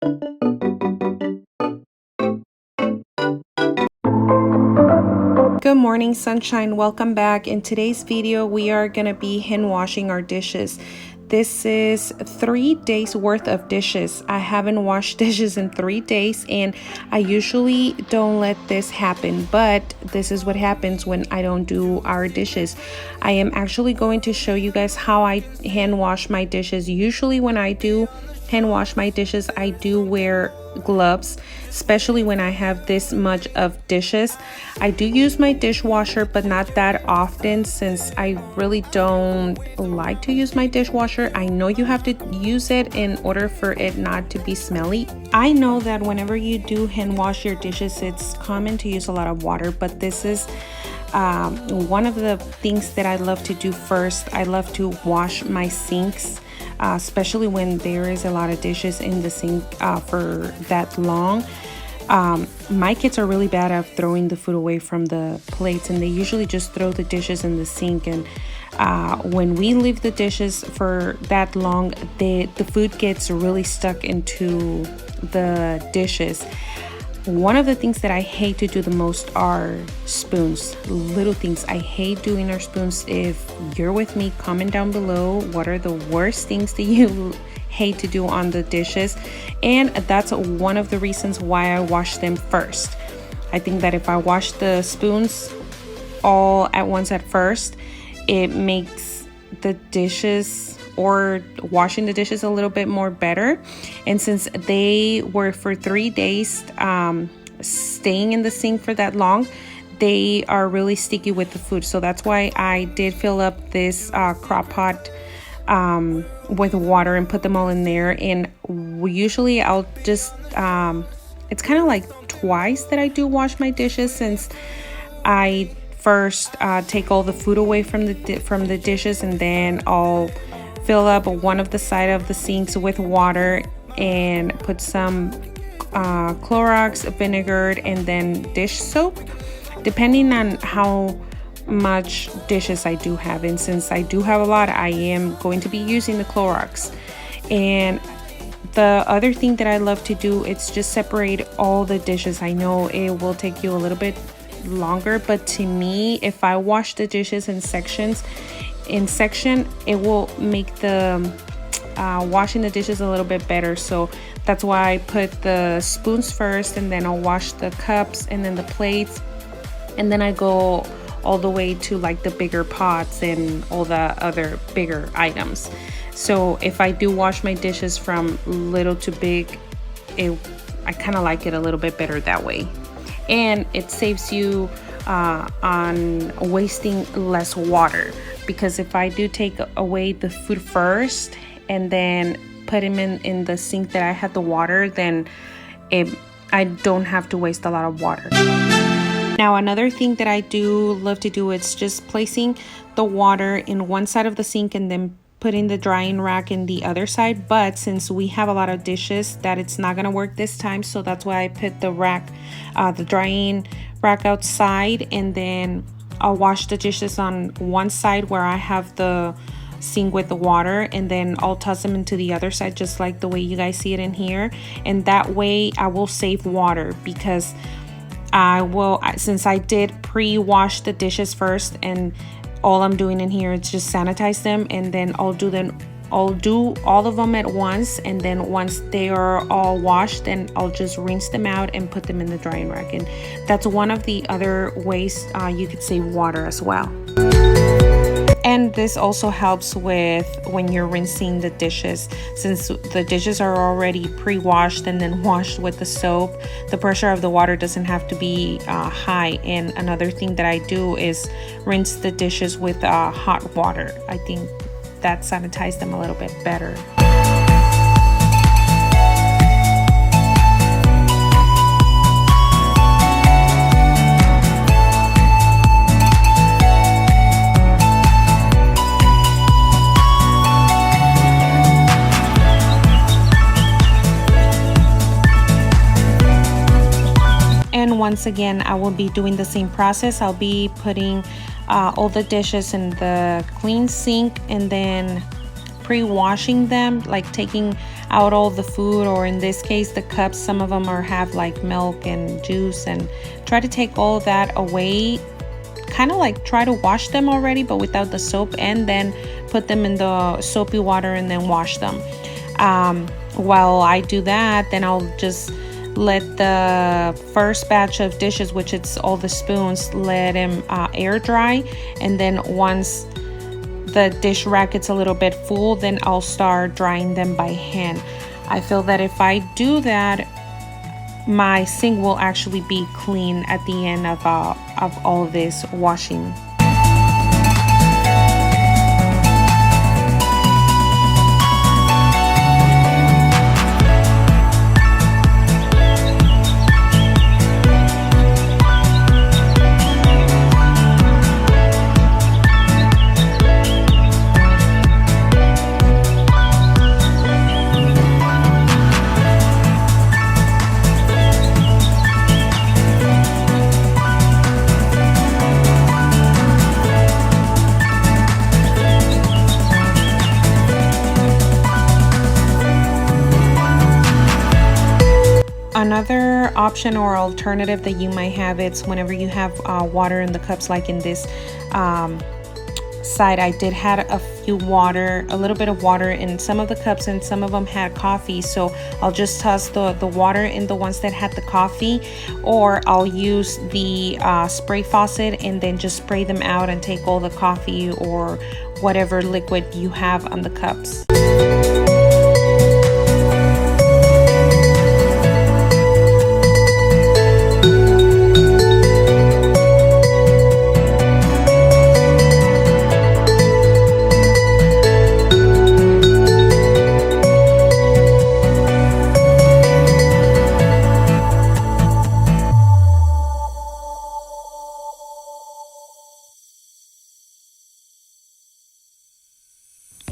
Good morning, sunshine. Welcome back. In today's video, we are going to be hand washing our dishes. This is 3 days worth of dishes. I haven't washed dishes in 3 days, and I usually don't let this happen, but this is what happens when I don't do our dishes. I am actually going to show you guys how I hand wash my dishes. Usually when I do hand wash my dishes, I do wear gloves, especially when I have this much of dishes. I do use my dishwasher, but not that often since I really don't like to use my dishwasher. I know you have to use it in order for it not to be smelly. I know that whenever you do hand wash your dishes, it's common to use a lot of water, but this is one of the things that I love to do first. I love to wash my sinks, especially when there is a lot of dishes in the sink for that long. My kids are really bad at throwing the food away from the plates, and they usually just throw the dishes in the sink. And when we leave the dishes for that long, the food gets really stuck into the dishes. One of the things that I hate to do the most are spoons, little things. I hate doing our spoons. If you're with me, comment down below what are the worst things that you hate to do on the dishes, and that's one of the reasons why I wash them first. I think that if I wash the spoons all at once at first, it makes the dishes or washing the dishes a little bit more better. And since they were for 3 days staying in the sink for that long, they are really sticky with the food. So that's why I did fill up this crock pot with water and put them all in there. And usually I'll just it's kind of like twice that I do wash my dishes, since I first take all the food away from the dishes, and then I'll fill up one of the side of the sinks with water and put some Clorox vinegar and then dish soap, depending on how much dishes I do have. And since I do have a lot, I am going to be using the Clorox. And the other thing that I love to do is just separate all the dishes. I know it will take you a little bit longer, but to me, if I wash the dishes in section, it will make the washing the dishes a little bit better. So that's why I put the spoons first, and then I'll wash the cups and then the plates, and then I go all the way to like the bigger pots and all the other bigger items. So if I do wash my dishes from little to big, I kind of like it a little bit better that way, and it saves you on wasting less water. Because if I do take away the food first and then put them in the sink that I had the water, then I don't have to waste a lot of water. Now, another thing that I do love to do is just placing the water in one side of the sink and then putting the drying rack in the other side. But since we have a lot of dishes, that it's not gonna work this time, so that's why I put the drying rack outside, and then I'll wash the dishes on one side where I have the sink with the water, and then I'll toss them into the other side, just like the way you guys see it in here. And that way I will save water, because since I did pre-wash the dishes first, and all I'm doing in here is just sanitize them, and then I'll do all of them at once, and then once they are all washed, then I'll just rinse them out and put them in the drying rack. And that's one of the other ways you could save water as well. And this also helps with when you're rinsing the dishes. Since the dishes are already pre-washed and then washed with the soap, the pressure of the water doesn't have to be high. And another thing that I do is rinse the dishes with hot water. I think that sanitizes them a little bit better. And once again, I will be doing the same process. I'll be putting all the dishes in the clean sink and then pre-washing them, like taking out all the food, or in this case the cups, some of them have like milk and juice, and try to take all that away. Kind of like try to wash them already, but without the soap, and then put them in the soapy water and then wash them. While I do that, then I'll just let the first batch of dishes, which it's all the spoons, let them air dry. And then once the dish rack gets a little bit full, then I'll start drying them by hand. I feel that if I do that, my sink will actually be clean at the end of all of this washing. Another option or alternative that you might have, it's whenever you have water in the cups, like in this side, I did had a little bit of water in some of the cups, and some of them had coffee. So I'll just toss the water in the ones that had the coffee, or I'll use the spray faucet and then just spray them out and take all the coffee or whatever liquid you have on the cups.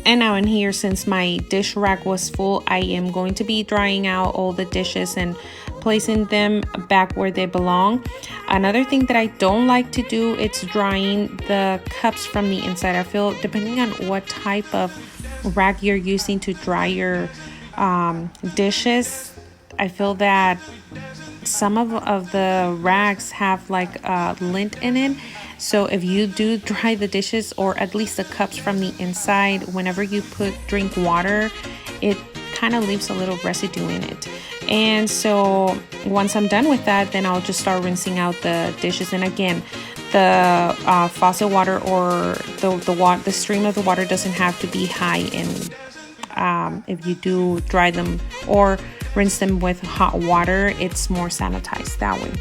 And now in here, since my dish rack was full, I am going to be drying out all the dishes and placing them back where they belong. Another thing that I don't like to do, it's drying the cups from the inside. I feel depending on what type of rack you're using to dry your dishes, I feel that some of the racks have like lint in it. So if you do dry the dishes, or at least the cups from the inside, whenever you drink water, it kind of leaves a little residue in it. And so once I'm done with that, then I'll just start rinsing out the dishes. And again, the faucet water or the stream of the water doesn't have to be high in. If you do dry them or rinse them with hot water, it's more sanitized that way.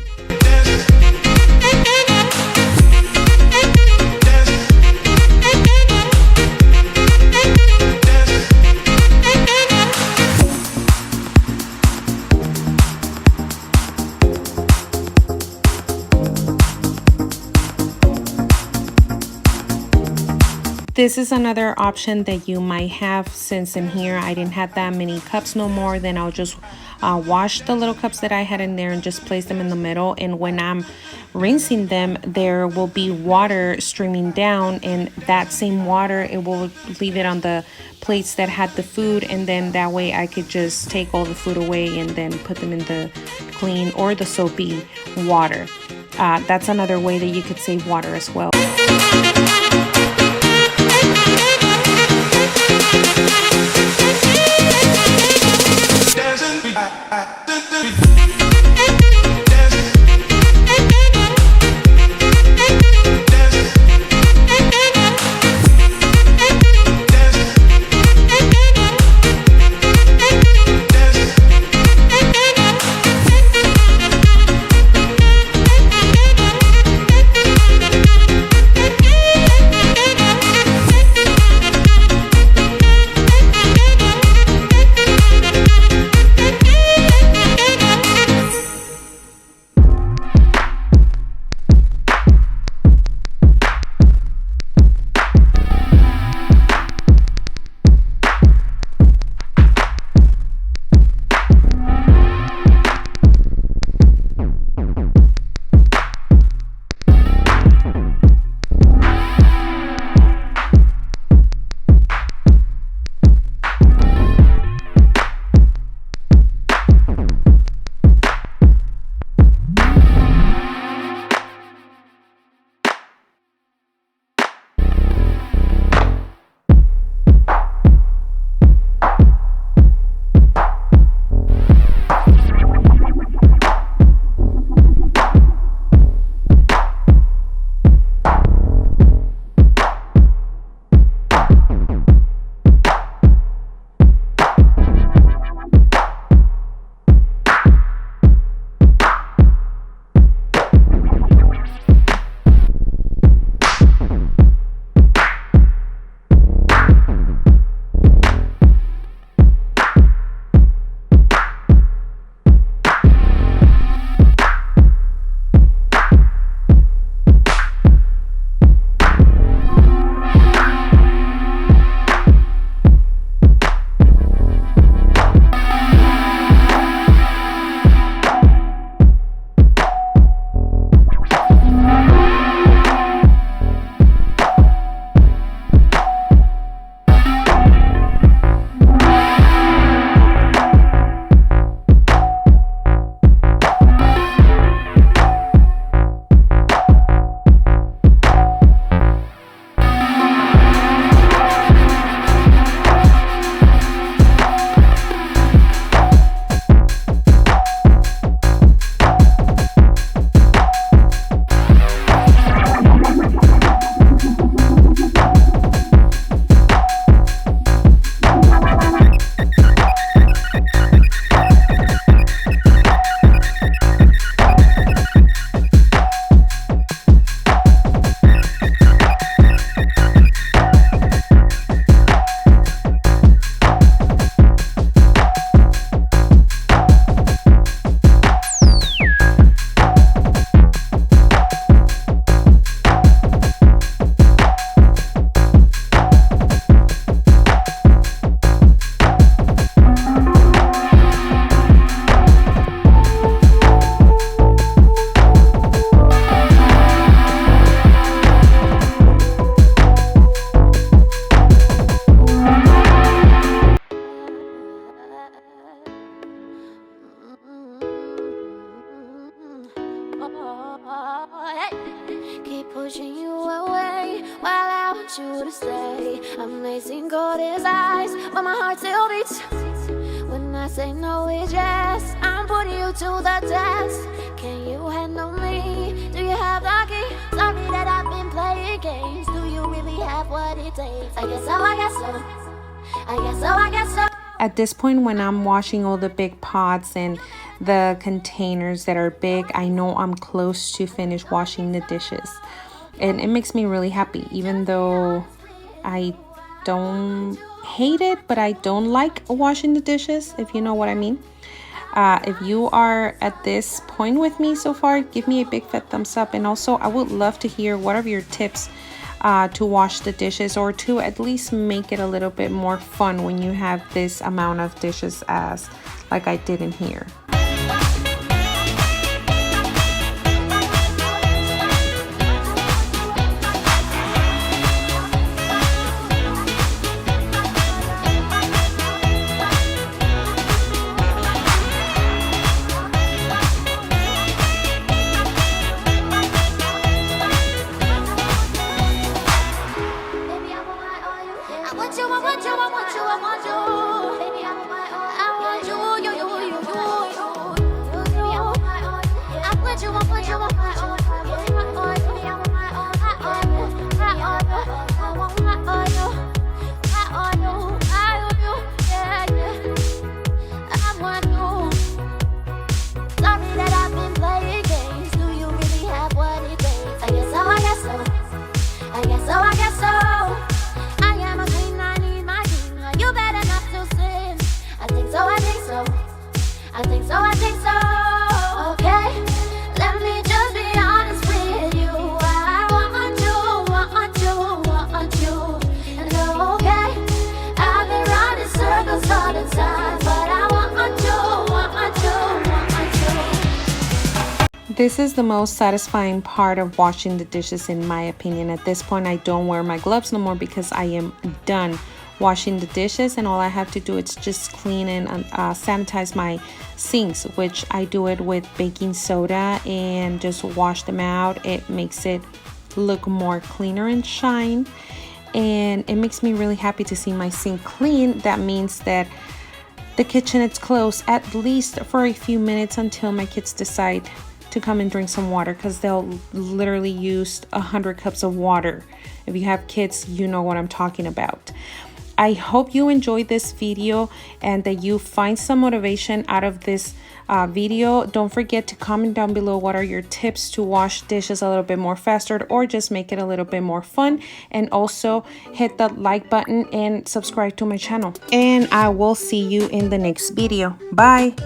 This is another option that you might have, since in here I didn't have that many cups no more. Then I'll just wash the little cups that I had in there and just place them in the middle. And when I'm rinsing them, there will be water streaming down, and that same water, it will leave it on the plates that had the food, and then that way I could just take all the food away and then put them in the clean or the soapy water. That's another way that you could save water as well. you to stay. Amazing gold is eyes, but my heart still beats. When I say no, it's yes. I'm putting you to the test. Can you handle me? Do you have the key? Sorry that I've been playing games. Do you really have what it takes? I guess so, I guess so. I guess so, I guess so. At this point, when I'm washing all the big pots and the containers that are big, I know I'm close to finish washing the dishes. And it makes me really happy, even though I don't hate it, but I don't like washing the dishes, if you know what I mean. If you are at this point with me so far, give me a big fat thumbs up. And also, I would love to hear what are your tips to wash the dishes, or to at least make it a little bit more fun when you have this amount of dishes as like I did in here. I think so, okay. Let me just be honest with you. I want you, and okay. I've been running circles all the time, but I want you. This is the most satisfying part of washing the dishes, in my opinion. At this point, I don't wear my gloves no more because I am done washing the dishes, and all I have to do is just clean and sanitize my sinks, which I do it with baking soda and just wash them out. It makes it look more cleaner and shine, and it makes me really happy to see my sink clean. That means that the kitchen is closed at least for a few minutes until my kids decide to come and drink some water, because they'll literally use 100 cups of water. If you have kids, you know what I'm talking about. I hope you enjoyed this video and that you find some motivation out of this video. Don't forget to comment down below what are your tips to wash dishes a little bit more faster, or just make it a little bit more fun. And also hit the like button and subscribe to my channel. And I will see you in the next video. Bye.